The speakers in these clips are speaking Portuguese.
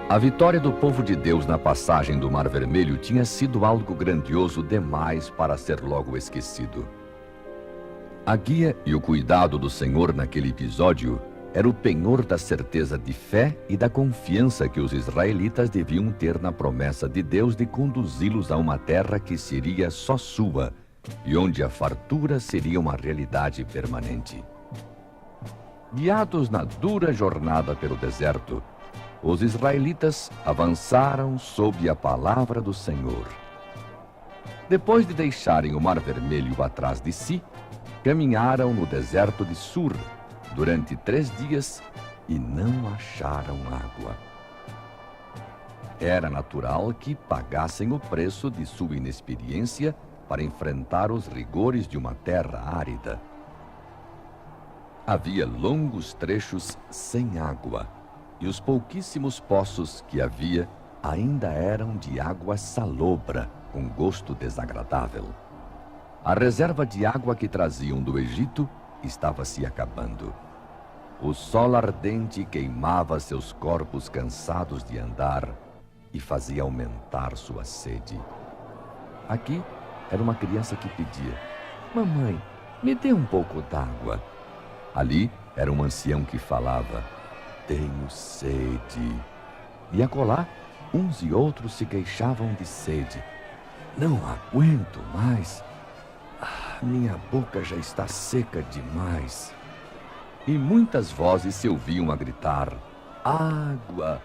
A vitória do povo de Deus na passagem do Mar Vermelho tinha sido algo grandioso demais para ser logo esquecido. A guia e o cuidado do Senhor naquele episódio era o penhor da certeza de fé e da confiança que os israelitas deviam ter na promessa de Deus de conduzi-los a uma terra que seria só sua e onde a fartura seria uma realidade permanente. Guiados na dura jornada pelo deserto, os israelitas avançaram sob a palavra do Senhor. Depois de deixarem o Mar Vermelho atrás de si, caminharam no deserto de Sur durante 3 dias e não acharam água. Era natural que pagassem o preço de sua inexperiência para enfrentar os rigores de uma terra árida. Havia longos trechos sem água, e os pouquíssimos poços que havia ainda eram de água salobra, com gosto desagradável. A reserva de água que traziam do Egito estava se acabando. O sol ardente queimava seus corpos cansados de andar e fazia aumentar sua sede. Aqui era uma criança que pedia: "Mamãe, me dê um pouco d'água." Ali era um ancião que falava: "Tenho sede." E acolá, uns e outros se queixavam de sede. "Não aguento mais. Minha boca já está seca demais." E muitas vozes se ouviam a gritar: "Água!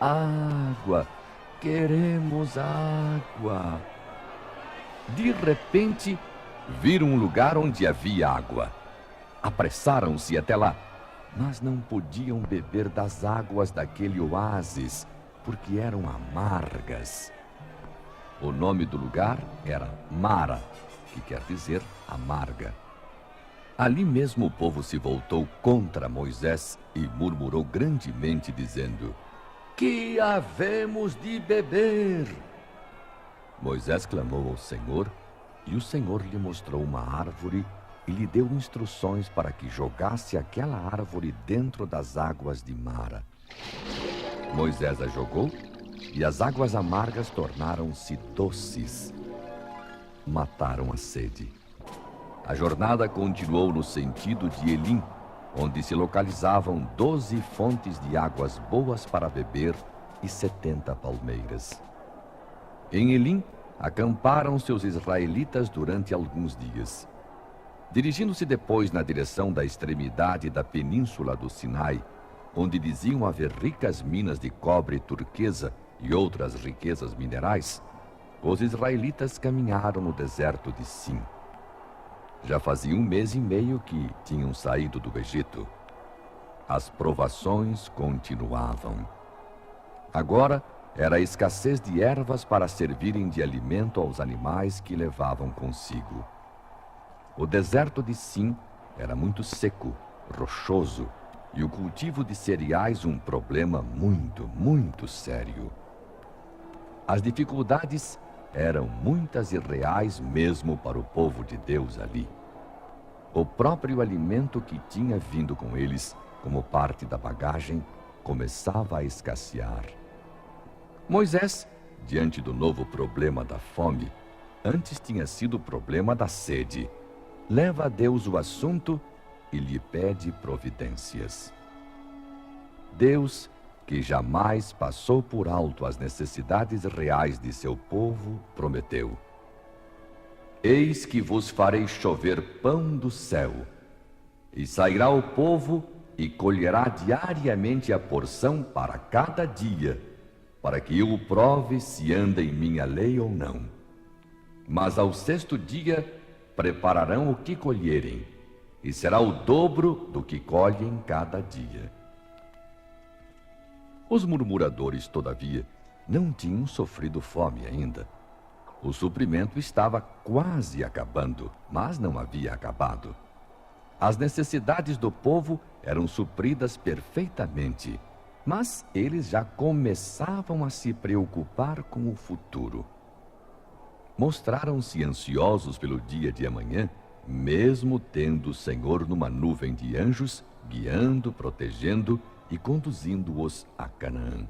Água! Queremos água!" De repente, viram um lugar onde havia água. Apressaram-se até lá, mas não podiam beber das águas daquele oásis, porque eram amargas. O nome do lugar era Mara, que quer dizer amarga. Ali mesmo o povo se voltou contra Moisés e murmurou grandemente, dizendo: "Que havemos de beber?" Moisés clamou ao Senhor, e o Senhor lhe mostrou uma árvore e lhe deu instruções para que jogasse aquela árvore dentro das águas de Mara. Moisés a jogou, e as águas amargas tornaram-se doces. Mataram a sede. A jornada continuou no sentido de Elim, onde se localizavam 12 fontes de águas boas para beber e 70 palmeiras. Em Elim, acamparam-se os israelitas durante alguns dias. Dirigindo-se depois na direção da extremidade da península do Sinai, onde diziam haver ricas minas de cobre e turquesa e outras riquezas minerais, os israelitas caminharam no deserto de Sim. Já fazia 1 mês e meio que tinham saído do Egito. As provações continuavam. Agora era a escassez de ervas para servirem de alimento aos animais que levavam consigo. O deserto de Sim era muito seco, rochoso, e o cultivo de cereais um problema muito sério. As dificuldades eram muitas e reais mesmo para o povo de Deus ali. O próprio alimento que tinha vindo com eles, como parte da bagagem, começava a escassear. Moisés, diante do novo problema da fome, antes tinha sido o problema da sede, leva a Deus o assunto e lhe pede providências. Deus, que jamais passou por alto as necessidades reais de seu povo, prometeu: "Eis que vos farei chover pão do céu, e sairá o povo e colherá diariamente a porção para cada dia, para que eu o prove se anda em minha lei ou não. Mas ao 6º dia prepararão o que colherem, e será o dobro do que colhem cada dia." Os murmuradores, todavia, não tinham sofrido fome ainda. O suprimento estava quase acabando, mas não havia acabado. As necessidades do povo eram supridas perfeitamente, mas eles já começavam a se preocupar com o futuro. Mostraram-se ansiosos pelo dia de amanhã, mesmo tendo o Senhor numa nuvem de anjos, guiando, protegendo e conduzindo-os a Canaã.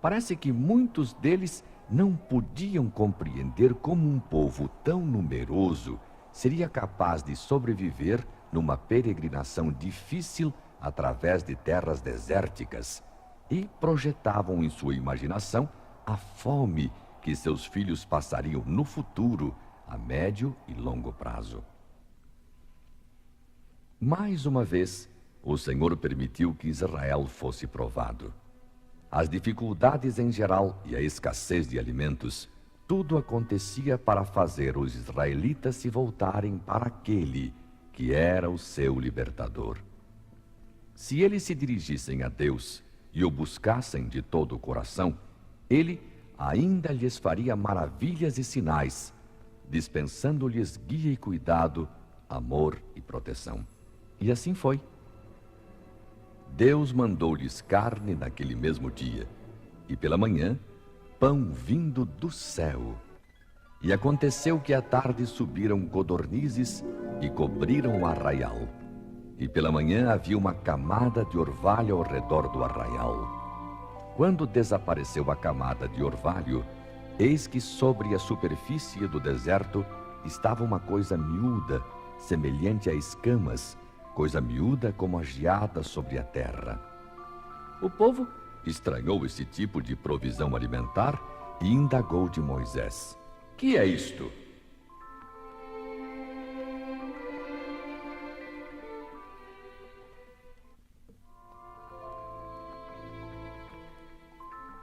Parece que muitos deles não podiam compreender como um povo tão numeroso seria capaz de sobreviver numa peregrinação difícil através de terras desérticas, e projetavam em sua imaginação a fome que seus filhos passariam no futuro, a médio e longo prazo. Mais uma vez, o Senhor permitiu que Israel fosse provado. As dificuldades em geral e a escassez de alimentos, tudo acontecia para fazer os israelitas se voltarem para aquele que era o seu libertador. Se eles se dirigissem a Deus e o buscassem de todo o coração, Ele ainda lhes faria maravilhas e sinais, dispensando-lhes guia e cuidado, amor e proteção. E assim foi. Deus mandou-lhes carne naquele mesmo dia, e pela manhã, pão vindo do céu. E aconteceu que à tarde subiram codornizes e cobriram o arraial. E pela manhã havia uma camada de orvalho ao redor do arraial. Quando desapareceu a camada de orvalho, eis que sobre a superfície do deserto estava uma coisa miúda, semelhante a escamas, coisa miúda como a geada sobre a terra. O povo estranhou esse tipo de provisão alimentar e indagou de Moisés: "Que é isto?"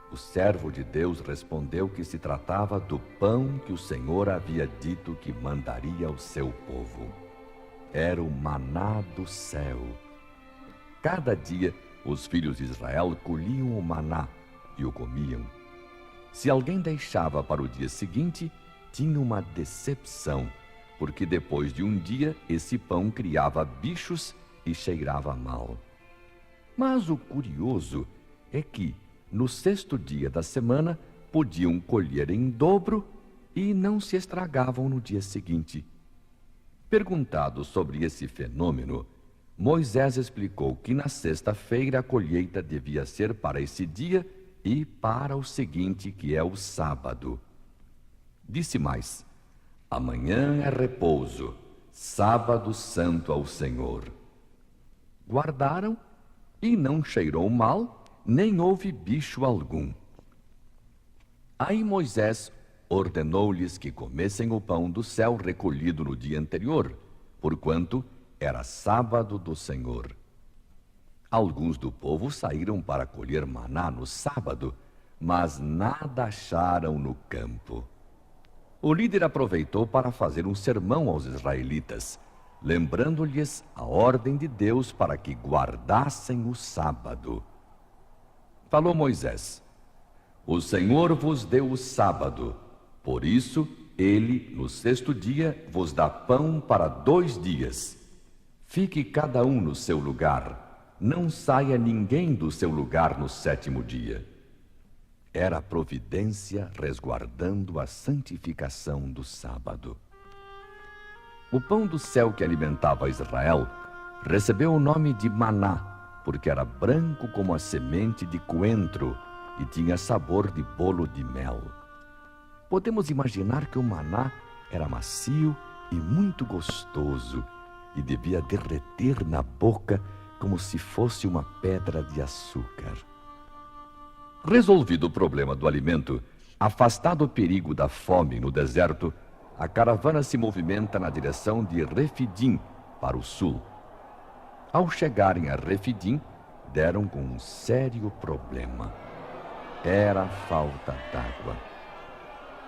O servo de Deus respondeu que se tratava do pão que o Senhor havia dito que mandaria ao seu povo. Era o maná do céu. Cada dia, os filhos de Israel colhiam o maná e o comiam. Se alguém deixava para o dia seguinte, tinha uma decepção, porque depois de um dia, esse pão criava bichos e cheirava mal. Mas o curioso é que, no sexto dia da semana, podiam colher em dobro e não se estragavam no dia seguinte. Perguntado sobre esse fenômeno, Moisés explicou que na sexta-feira a colheita devia ser para esse dia e para o seguinte, que é o sábado. Disse mais: "Amanhã é repouso, sábado santo ao Senhor." Guardaram e não cheirou mal, nem houve bicho algum. Aí Moisés ordenou-lhes que comessem o pão do céu recolhido no dia anterior, porquanto era sábado do Senhor. Alguns do povo saíram para colher maná no sábado, mas nada acharam no campo. O líder aproveitou para fazer um sermão aos israelitas, lembrando-lhes a ordem de Deus para que guardassem o sábado. Falou Moisés: "O Senhor vos deu o sábado, por isso ele, no sexto dia, vos dá pão para 2 dias. Fique cada um no seu lugar, não saia ninguém do seu lugar no 7º dia." Era a providência resguardando a santificação do sábado. O pão do céu que alimentava Israel recebeu o nome de maná, porque era branco como a semente de coentro e tinha sabor de bolo de mel. Podemos imaginar que o maná era macio e muito gostoso e devia derreter na boca como se fosse uma pedra de açúcar. Resolvido o problema do alimento, afastado o perigo da fome no deserto, a caravana se movimenta na direção de Refidim, para o sul. Ao chegarem a Refidim, deram com um sério problema. Era a falta d'água.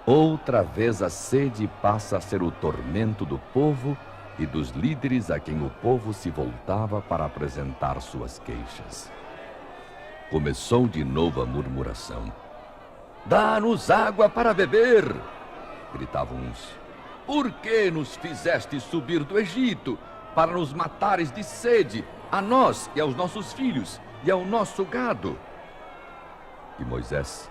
Outra vez a sede passa a ser o tormento do povo e dos líderes a quem o povo se voltava para apresentar suas queixas. Começou de novo a murmuração. "Dá-nos água para beber!" gritavam uns. "Por que nos fizeste subir do Egito para nos matares de sede, a nós e aos nossos filhos e ao nosso gado?" E Moisés,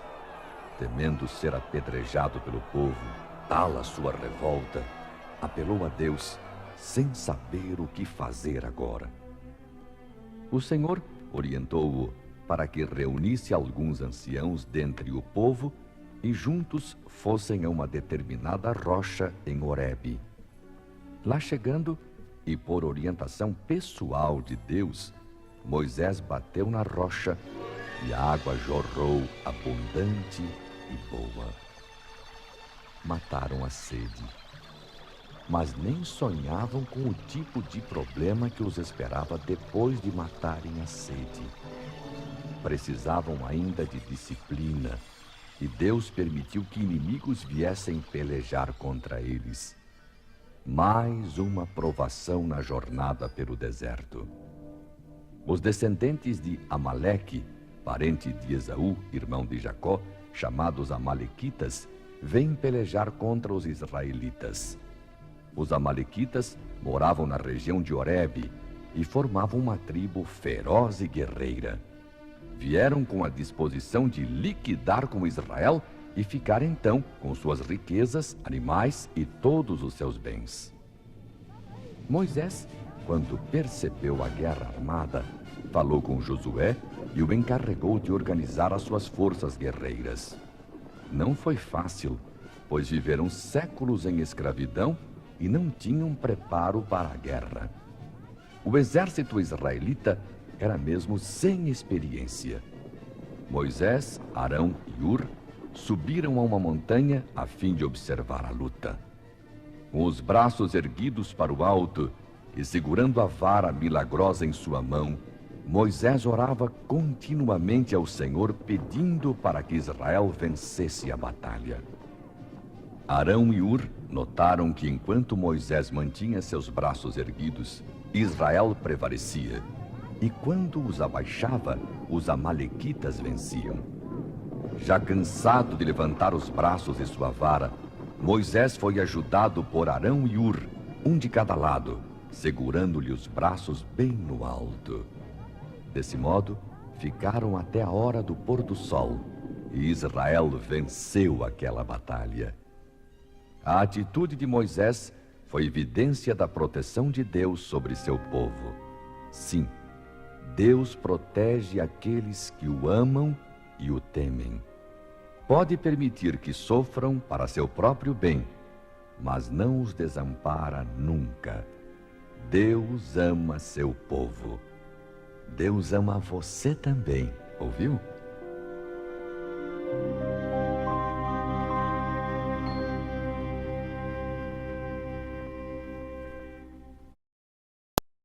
temendo ser apedrejado pelo povo, tal a sua revolta, apelou a Deus, sem saber o que fazer agora. O Senhor orientou-o para que reunisse alguns anciãos dentre o povo e juntos fossem a uma determinada rocha em Horebe. Lá chegando, e por orientação pessoal de Deus, Moisés bateu na rocha e a água jorrou abundante e boa. Mataram a sede, mas nem sonhavam com o tipo de problema que os esperava depois de matarem a sede. Precisavam ainda de disciplina, e Deus permitiu que inimigos viessem pelejar contra eles. Mais uma provação na jornada pelo deserto. Os descendentes de Amaleque, parente de Esaú, irmão de Jacó, chamados Amalequitas, vêm pelejar contra os israelitas. Os amalequitas moravam na região de Horebe e formavam uma tribo feroz e guerreira. Vieram com a disposição de liquidar com Israel e ficar então com suas riquezas, animais e todos os seus bens. Moisés, quando percebeu a guerra armada, falou com Josué e o encarregou de organizar as suas forças guerreiras. Não foi fácil, pois viveram séculos em escravidão e não tinham preparo para a guerra. O exército israelita era mesmo sem experiência. Moisés, Arão e Hur subiram a uma montanha a fim de observar a luta. Com os braços erguidos para o alto e segurando a vara milagrosa em sua mão, Moisés orava continuamente ao Senhor, pedindo para que Israel vencesse a batalha. Arão e Hur notaram que enquanto Moisés mantinha seus braços erguidos, Israel prevalecia, e quando os abaixava, os amalequitas venciam. Já cansado de levantar os braços e sua vara, Moisés foi ajudado por Arão e Hur, um de cada lado, segurando-lhe os braços bem no alto. Desse modo, ficaram até a hora do pôr do sol, e Israel venceu aquela batalha. A atitude de Moisés foi evidência da proteção de Deus sobre seu povo. Sim, Deus protege aqueles que o amam e o temem. Pode permitir que sofram para seu próprio bem, mas não os desampara nunca. Deus ama seu povo. Deus ama você também, ouviu?